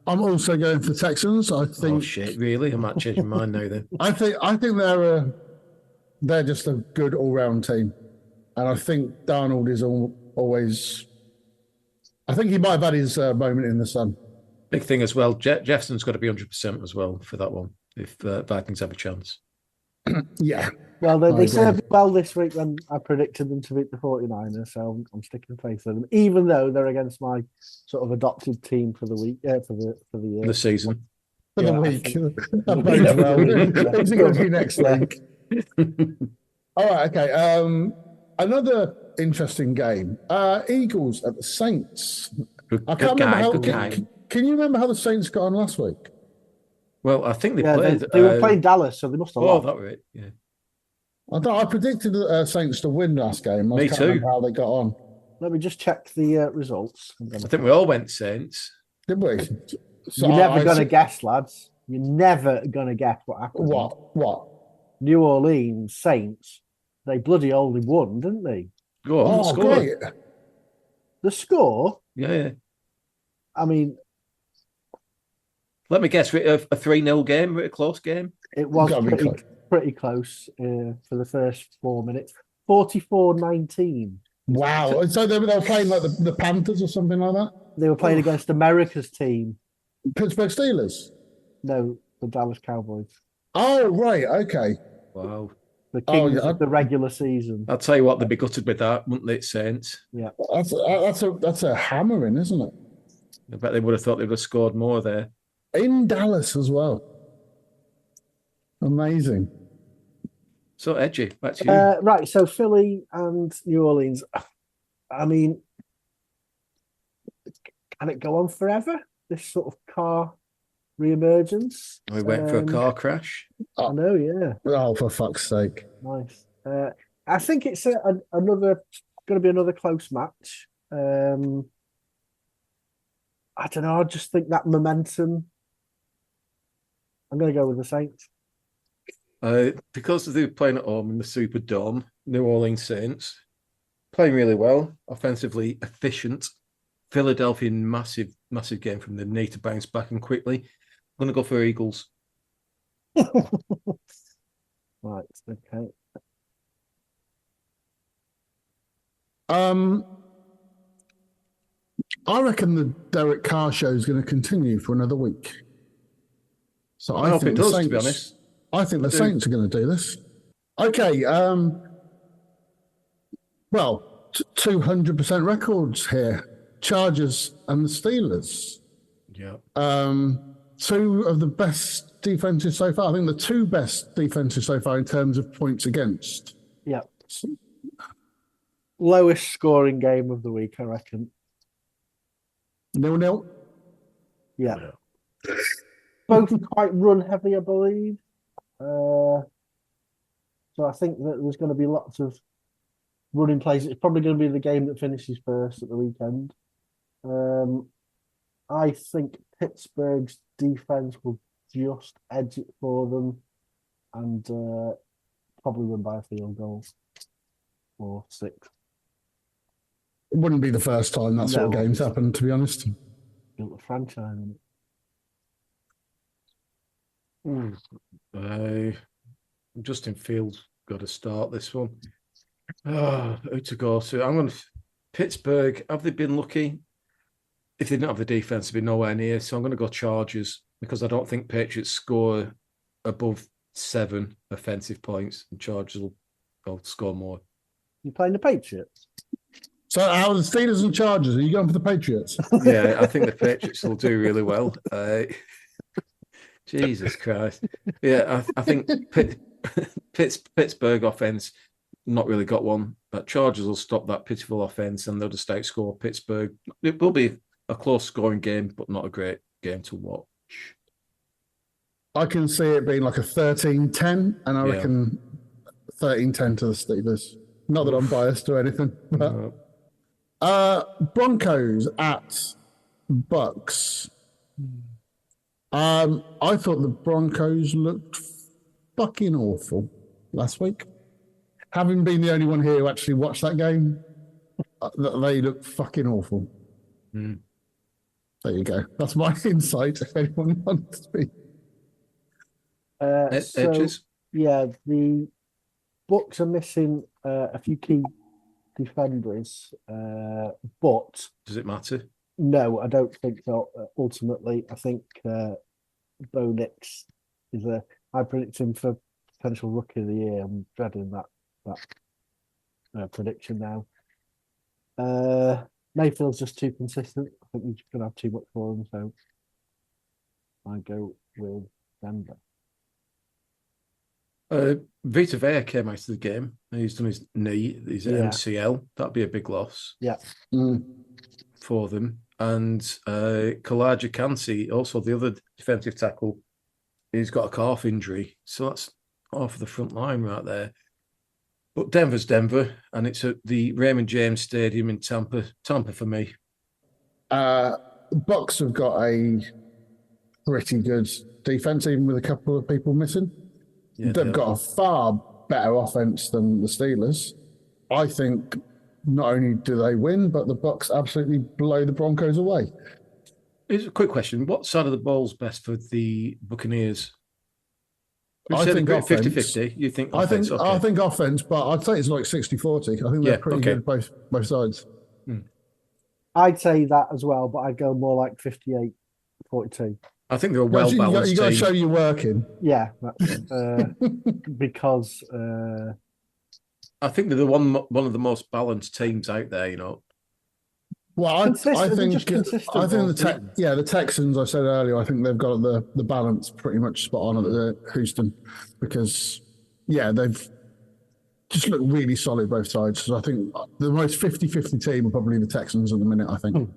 also going for Texans. I Oh think. shit! Really? I might change my mind now. Then I think they're just a good all round team, and I think Darnold is always. I think he might have had his moment in the sun. big thing as well. Jefferson's got to be 100% as well for that one. If Vikings have a chance. Yeah. Well, I they agree. served well this week when I predicted them to beat the 49ers, so I'm sticking faith in them, even though they're against my sort of adopted team for the week, for the year. The season. For the Yeah, I week. think- That bodes well. Yeah. Who's it going to be next Yeah. week? All right, okay. Another interesting game. Eagles at the Saints. I can't remember how. Good guy. Can you remember how the Saints got on last week? Well, I think they Yeah, played. they were playing Dallas, so they must have Oh, lost. that was it. Yeah. I predicted the Saints to win last game. I Me can't too. remember how they got on. Let me just check the results. I think we all went Saints. Did we? So You're never going to to guess, lads. You're never going to guess what happened. What? New Orleans Saints, they bloody only won, didn't they? Go on, Oh, score. great. The score, Yeah. I mean, Let me guess. A 3-0 game, a close game. it was Gotta be pretty close for the first 4 minutes. 44-19. Wow. So they were playing like the Panthers or something like that? They were playing against America's team. Pittsburgh Steelers? No, the Dallas Cowboys. Oh, right. Okay. Wow. The Kings yeah. of the regular season. I'll tell you what, they'd be gutted with that, wouldn't they, Saints? Yeah. That's a hammering, isn't it? I bet they would have thought they would have scored more there. In Dallas as well. Amazing. So, Edgy, back to you. Right, so Philly and New Orleans. I mean, can it go on forever? This sort of car reemergence. We went for a car crash. I know, yeah, Oh, for fuck's sake. nice. I think it's another going to be another close match. I don't know. I just think that momentum. I'm going to go with the Saints. Because they're playing at home in the Superdome, New Orleans Saints playing really well, offensively efficient. Philadelphia, massive game from them. Need to bounce back and quickly. I'm going to go for Eagles. Right. Okay. I reckon the Derek Carr show is going to continue for another week. So I hope think it the does, Saints, to be honest. I think the do. Saints are going to do this. Okay. Well, 200% records here. Chargers and the Steelers. Yeah. Two of the best defenses so far. I think the two best defenses so far in terms of points against. Yeah. Lowest scoring game of the week, I reckon. 0-0. Yeah. Both quite run heavy, I believe. So I think that there's going to be lots of running plays. It's probably going to be the game that finishes first at the weekend. I think Pittsburgh's defense will just edge it for them and probably win by a field goal or 6. It wouldn't be the first time that sort of No. game's happened, to be honest. Built a franchise in it. Justin Fields got to start this one. Who to go to? I'm going to Pittsburgh. Have they been lucky? If they didn't have the defense, they'd be nowhere near. So I'm going to go Chargers because I don't think Patriots score above 7 offensive points, and Chargers will score more. You playing the Patriots? So, how are the Steelers and Chargers? Are you going for the Patriots? Yeah, I think the Patriots will do really well. Jesus Christ. Yeah, I think Pittsburgh offense not really got one. Chargers will stop that pitiful offense and they'll just outscore Pittsburgh. It will be a close scoring game, but not a great game to watch. I can see it being like a 13-10, and I reckon 13-10 to the Steelers. Not that I'm biased or anything. But, Broncos at Bucks. I thought the Broncos looked fucking awful last week. Having been the only one here who actually watched that game, they looked fucking awful. Mm. There you go. That's my insight, if anyone wants to speak. Edges? Yeah, the Bucks are missing a few key defenders, but Does it matter? no, I don't think so. Ultimately, I think Bo Nix is I predict him for potential rookie of the year. I'm dreading that prediction now. Mayfield's just too consistent. I think he's going to have too much for him, so I go with Denver. Vita Vea came out of the game. He's done his knee, his MCL. That'd be a big loss. Yeah. For them. And Kalaja Kansi, also the other defensive tackle, he's got a calf injury. So that's half of the front line right there. But Denver's Denver, and it's at the Raymond James Stadium in Tampa. Tampa for me. Bucks have got a pretty good defense, even with a couple of people missing. Yeah, they've got a far better offense than the Steelers. I think not only do they win, but the Bucks absolutely blow the Broncos away. Here's a quick question. What side of the ball's best for the Buccaneers? I think offense. 50-50. You think offense? I think offense, but I'd say it's like 60-40. I think they're pretty good both sides. I'd say that as well, but I'd go more like 58-42. I think they're a well-balanced You got to show you're working. Yeah, because I think they're one of the most balanced teams out there. You know. Well, I think the Texans. I said earlier, I think they've got the balance pretty much spot on at the Houston, because they've just looked really solid both sides. So I think the most 50-50 team are probably the Texans at the minute, I think.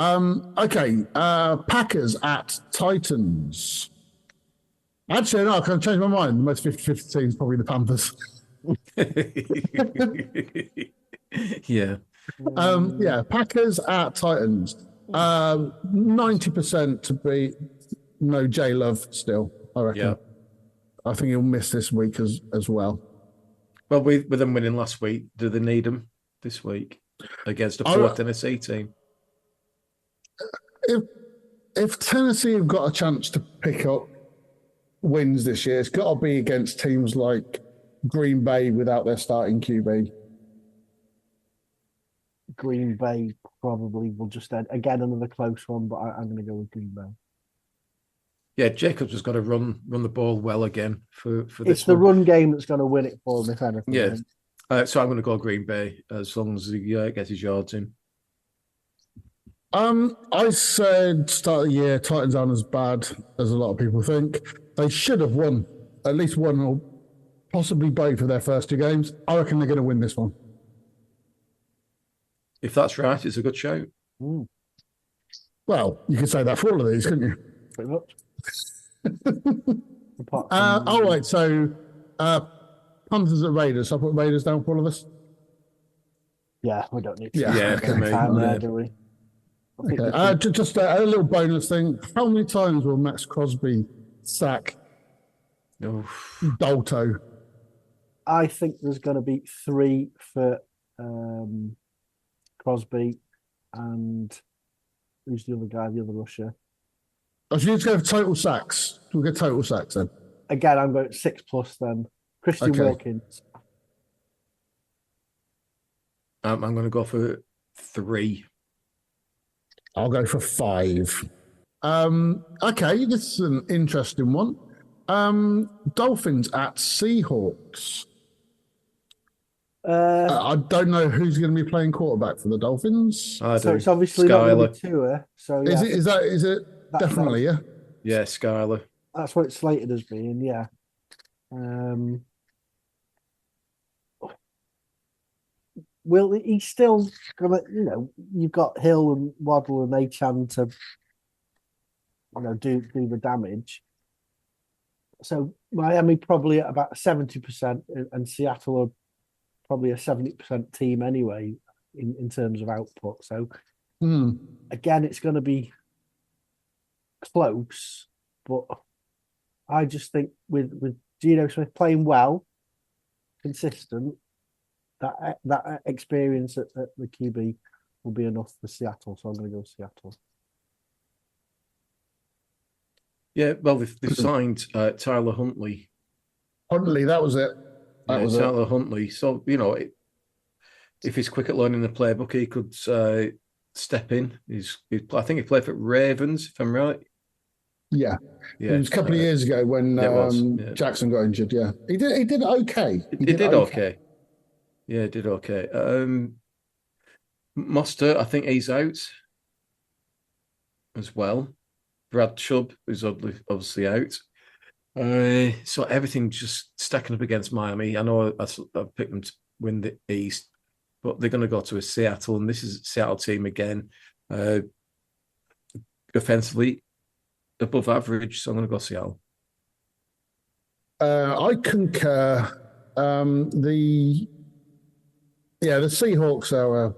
Okay, Packers at Titans. Actually, no, I can change my mind. The most 50-50 team is probably the Panthers. Packers at Titans. 90% to be no J Love still, I reckon. Yeah. I think he'll miss this week as well. Well, with them winning last week, do they need him this week against a poor Tennessee team? If Tennessee have got a chance to pick up wins this year, it's got to be against teams like Green Bay without their starting QB. Green Bay probably will just end. Again, another close one, but I'm going to go with Green Bay. Yeah, Jacobs has got to run the ball well again for this. It's the run game that's going to win it for him, if anything. Yeah. So I'm going to go Green Bay as long as he gets his yards in. I said start of the year, Titans aren't as bad as a lot of people think. They should have won at least one or possibly both of their first two games. I reckon they're going to win this one. If that's right, it's a good show. Well, you could say that for all of these, couldn't you? Pretty much. All right, so Panthers at Raiders. I'll put Raiders down for all of us. Yeah, we don't need to. Do we? Okay. Just a little bonus thing. How many times will Max Crosby sack Dolto? I think there's going to be 3 for Crosby, and who's the other guy, the other rusher? I should just go for total sacks. We'll get total sacks then. Again, I'm going 6+ then. Christian Wilkins. I'm going to go for 3. I'll go for 5. Okay, this is an interesting one. Dolphins at Seahawks. I don't know who's going to be playing quarterback for the Dolphins. So it's obviously not going to be Tua. So yeah. Is it definitely? Yeah. Yeah, Skyler. That's what it's slated as being. Yeah. will he's still gonna, you've got Hill and Waddle and Achan to, do the damage. So Miami probably at about 70%, and Seattle are probably a 70% team anyway in terms of output. So again, it's going to be close, but I just think with Geno Smith playing well, consistent, that experience at the QB will be enough for Seattle. So I'm going to go Seattle. Yeah, well, they've signed Tyler Huntley. Huntley, that was it. That was Tyler Huntley. So, if he's quick at learning the playbook, he could step in. I think he played for Ravens, if I'm right. Yeah. It was a couple of years ago when Jackson got injured. Yeah, he did okay. He did okay. Yeah, he did okay. Mostert, I think he's out as well. Brad Chubb is obviously out. So everything just stacking up against Miami. I know I've picked them to win the East, but they're going to go to a Seattle, and this is a Seattle team again. Offensively, above average, so I'm going to go Seattle. I concur. The Seahawks are a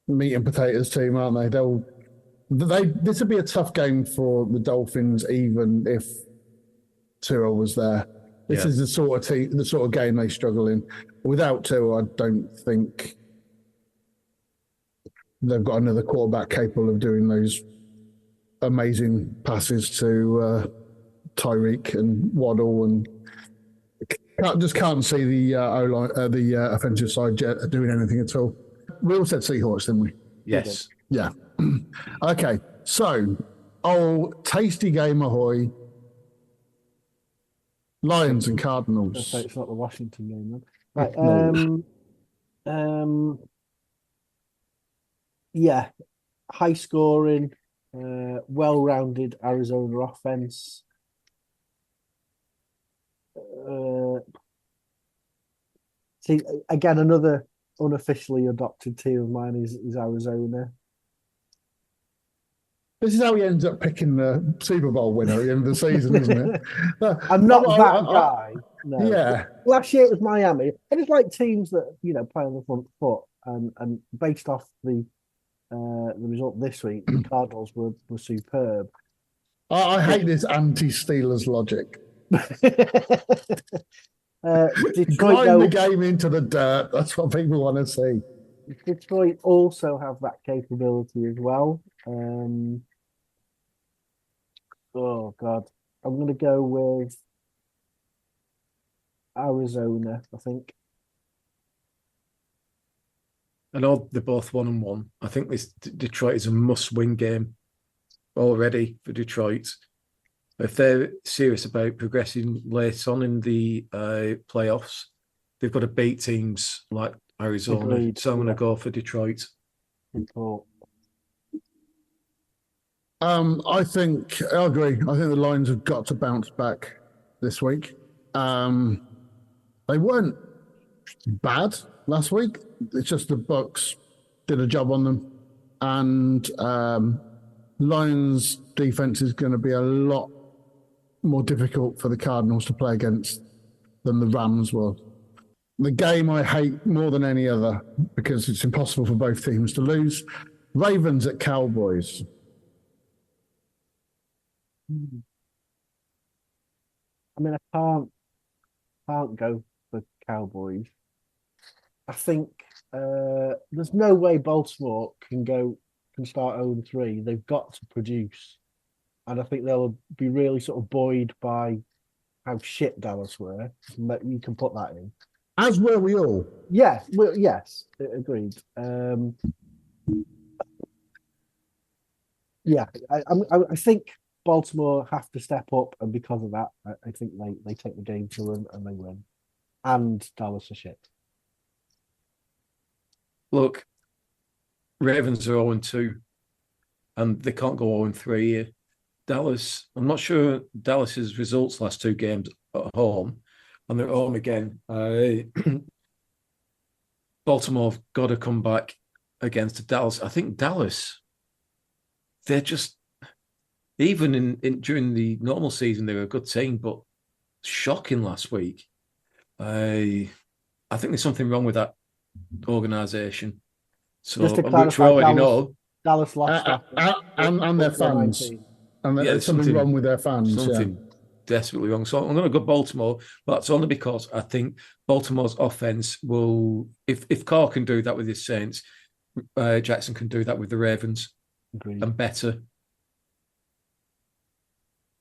meat and potatoes team, aren't they? This would be a tough game for the Dolphins, even if Tua was there. This is the sort of game they struggle in. Without Tua, I don't think they've got another quarterback capable of doing those amazing passes to Tyreek and Waddle, and just can't see the offensive side doing anything at all. We all said Seahawks, didn't we? Yes. Yeah. Okay. So, tasty game ahoy. Lions and Cardinals. It's not the Washington game, then. Right. Yeah. High scoring, well-rounded Arizona offense. See, again, another unofficially adopted team of mine is Arizona. This is how he ends up picking the Super Bowl winner at the end of the season, isn't it? I'm not that guy. No. Yeah. Last year it was Miami. I just like teams that play on the front foot, and based off the result this week, the Cardinals were superb. I hate this anti-Steelers logic. Grind the game into the dirt. That's what people want to see. Detroit also have that capability as well. Oh God, I'm going to go with Arizona, I think. I know they're both 1-1. I think this Detroit is a must-win game already for Detroit. If they're serious about progressing late on in the playoffs, they've got to beat teams like Arizona. Agreed. So I'm going to go for Detroit. I think I agree. I think the Lions have got to bounce back this week. They weren't bad last week. It's just the Bucs did a job on them, and Lions defense is going to be a lot more difficult for the Cardinals to play against than the Rams were. The game I hate more than any other, because it's impossible for both teams to lose. Ravens at Cowboys. I mean, I can't go for Cowboys. I think there's no way Baltimore can start 0-3. They've got to produce, and I think they'll be really sort of buoyed by how shit Dallas were. You can put that in. As were we all. Yeah, well, yes, agreed. Yeah, I think Baltimore have to step up, and because of that, I think they take the game to them and they win. And Dallas are shit. Look, Ravens are 0-2, and they can't go 0-3 here. Dallas, I'm not sure Dallas's results last two games at home, and they're at home again. Baltimore have got to come back against Dallas. I think Dallas, they're just even in during the normal season, they were a good team, but shocking last week. I think there's something wrong with that organization. Just So, to which we clarify, already know. Dallas lost and their fans, 19. and Yeah, there's something wrong with their fans. Something desperately wrong. So I'm going to go Baltimore, but that's only because I think Baltimore's offense will, if Carr can do that with his Saints, Jackson can do that with the Ravens. Agreed. And better.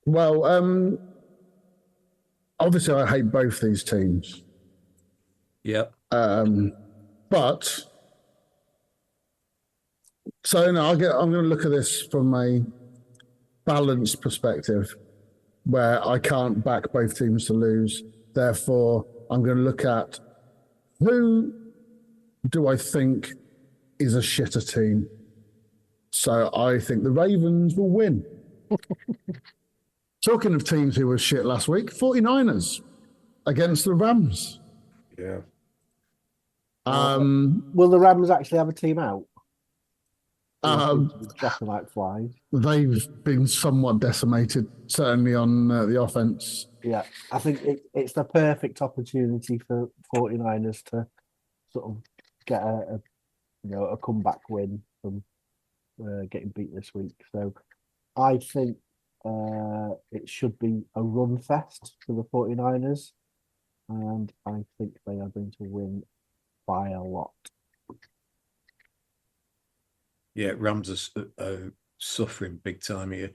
Well, obviously, I hate both these teams. Yeah. But so no, I'm going to look at this from a balanced perspective, where I can't back both teams to lose. Therefore, I'm going to look at who do I think is a shitter team. So I think the Ravens will win. Talking of teams who were shit last week, 49ers against the Rams. Yeah. Will the Rams actually have a team out? Dropping like flies. They've been somewhat decimated, certainly on the offense. Yeah, I think it's the perfect opportunity for 49ers to sort of get a comeback win from getting beat this week. So I think it should be a run fest for the 49ers, and I think they are going to win by a lot. Yeah, Rams are suffering big time here.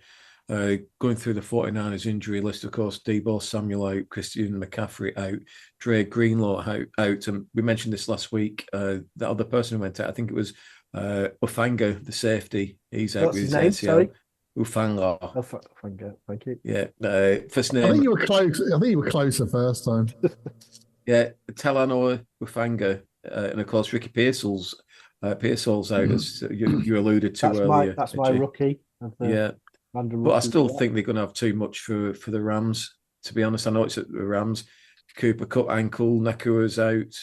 Going through the 49ers injury list, of course, Deebo Samuel out, Christian McCaffrey out, Dre Greenlaw out. And we mentioned this last week. The other person who went out, I think it was Ufanga, the safety. He's out with his ACL. Sorry? Ufanga. Ufanga, thank you. Yeah, first name. I think you were close. I think you were close the first time. Yeah, Talanoa Ufanga, and of course Ricky Pearsall's out, as you alluded to earlier. That's my rookie. Yeah, but I still think they're going to have too much for the Rams. To be honest, I know it's at the Rams. Cooper cut ankle, Nakua's out.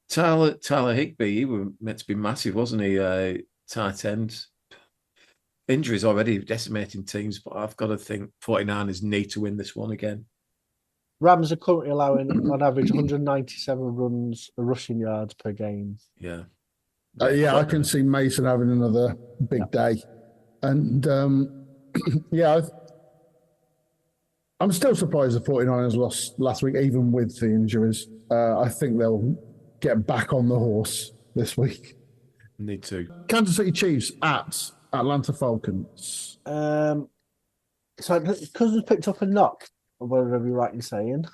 Tyler Higbee, he was meant to be massive, wasn't he? Tight end. Injuries already decimating teams, but I've got to think 49ers need to win this one again. Rams are currently allowing, on average, 197 rushing yards per game. Yeah. I can see Mason having another big day. And, I'm still surprised the 49ers lost last week, even with the injuries. I think they'll get back on the horse this week. Need to. Kansas City Chiefs at Atlanta Falcons. So Cousins picked up a knock. Whatever you're right in saying.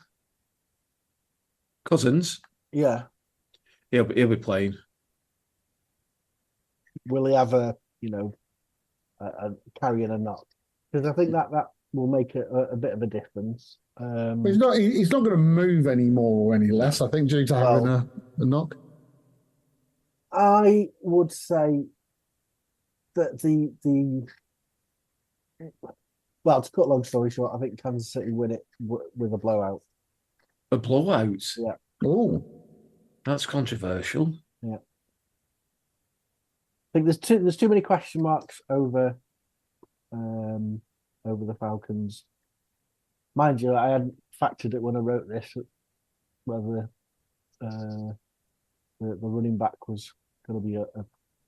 Cousins? Yeah. He'll be playing. Will he have a carrying a knock? Because I think that will make a bit of a difference. He's not going to move any more or any less, I think, due to having a knock. I would say that to cut a long story short, I think Kansas City win it with a blowout. A blowout? Yeah. Oh, that's controversial. Yeah. I think there's too many question marks over the Falcons. Mind you, I hadn't factored it when I wrote this, whether the running back was going to be a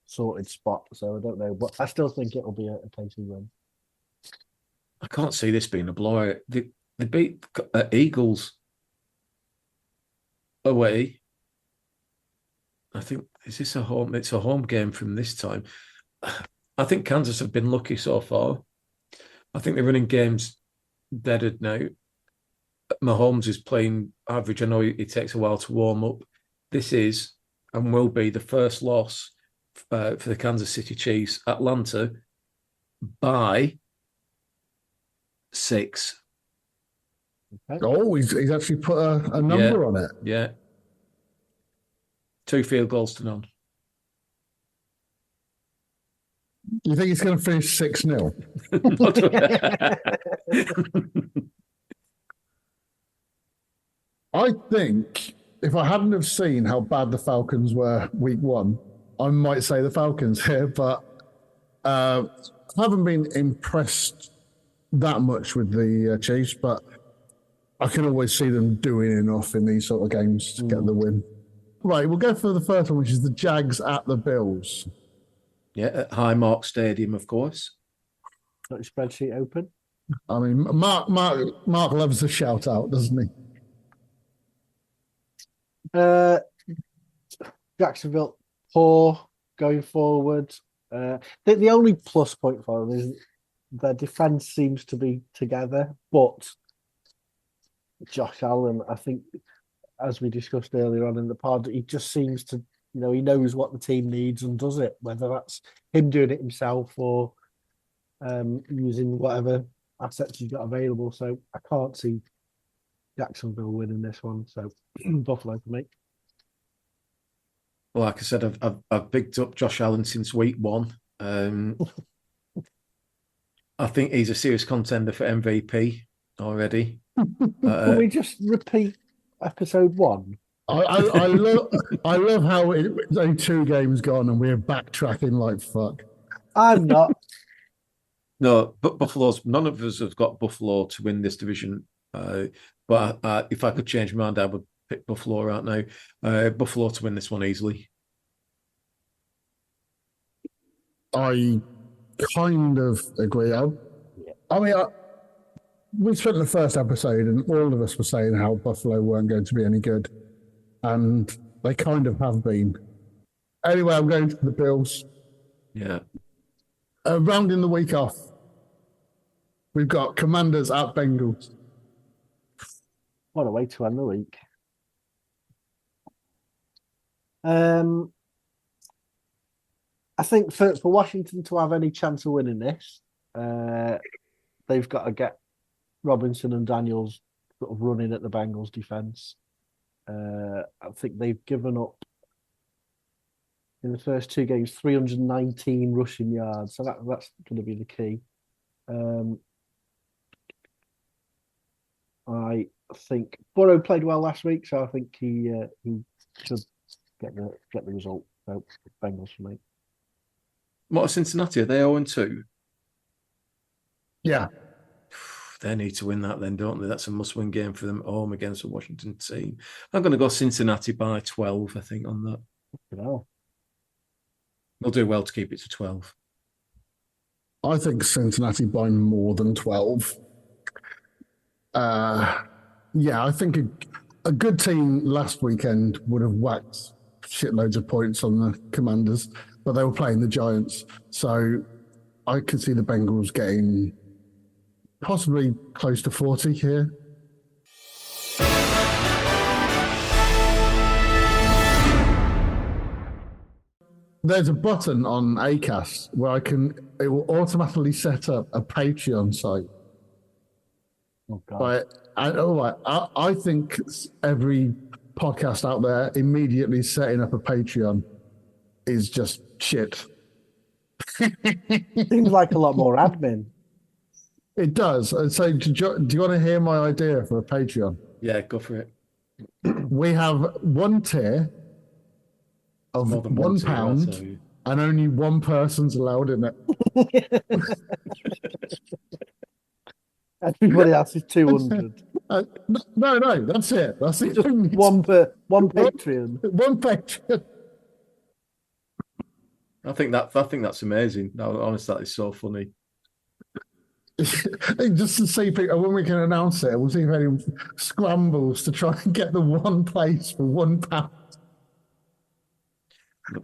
sorted spot. So I don't know, but I still think it'll be a pacey run. I can't see this being a blowout. They beat Eagles away. I think, is this a home? It's a home game from this time. I think Kansas have been lucky so far. I think they're running games deaded now. Mahomes is playing average. I know it takes a while to warm up. This is and will be the first loss for the Kansas City Chiefs. Atlanta by 6. Okay. Oh, he's actually put a number on it. Yeah. 2 field goals to none. You think he's going to finish 6-0? I think if I hadn't have seen how bad the Falcons were week one, I might say the Falcons here, but I haven't been impressed that much with the Chiefs, but I can always see them doing enough in these sort of games to get the win. Right, we'll go for the first one, which is the Jags at the Bills. Yeah, at Highmark Stadium, of course. Got your spreadsheet open? I mean, Mark loves a shout out, doesn't he? Jacksonville poor going forward. The only plus point for them is their defense seems to be together, but Josh Allen, I think, as we discussed earlier on in the pod, he just seems to, he knows what the team needs and does it, whether that's him doing it himself or using whatever assets he's got available. So I can't see Jacksonville winning this one. So Buffalo for me. Well, like I said, I've picked up Josh Allen since week one. I think he's a serious contender for MVP already. Can we just repeat episode 1? I love how it's only 2 games gone and we're backtracking like fuck. I'm not. No, but none of us have got Buffalo to win this division. But if I could change my mind, I would pick Buffalo right now. Buffalo to win this one easily. I kind of agree. We spent the first episode and all of us were saying how Buffalo weren't going to be any good. And they kind of have been. Anyway, I'm going to the Bills. Yeah. Rounding the week off, we've got Commanders at Bengals. What a way to end the week. I think for Washington to have any chance of winning this, they've got to get Robinson and Daniels sort of running at the Bengals defense. I think they've given up in the first 2 games 319 rushing yards, so that's going to be the key. I think Burrow played well last week, so I think he should get the result. So Bengals for me. What are Cincinnati? Are they 0-2? Yeah. They need to win that then, don't they? That's a must-win game for them at home against a Washington team. I'm going to go Cincinnati by 12, I think, on that. They'll do well to keep it to 12. I think Cincinnati by more than 12. I think a good team last weekend would have whacked shitloads of points on the Commanders, but they were playing the Giants. So I could see the Bengals getting possibly close to 40 here. There's a button on Acast where it will automatically set up a Patreon site. Oh God! But I think every podcast out there immediately setting up a Patreon is just shit. Seems like a lot more admin. It does. So, do you want to hear my idea for a Patreon? Yeah, go for it. We have one tier of £1, and only one person's allowed in it. Everybody else is 200. No, that's it. That's it. Just one Patreon. One Patreon. I think that's amazing. No, honestly, that is so funny. Just to see people, when we can announce it, we'll see if anyone scrambles to try and get the one place for £1.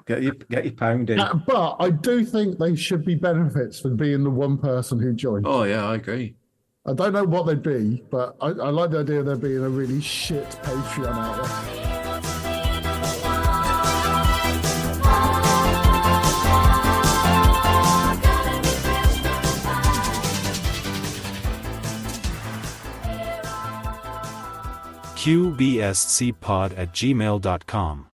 Get your pound in. But I do think there should be benefits for being the one person who joins. Oh yeah, I agree. I don't know what they'd be, but I like the idea of there being a really shit Patreon out there. qbscpod@gmail.com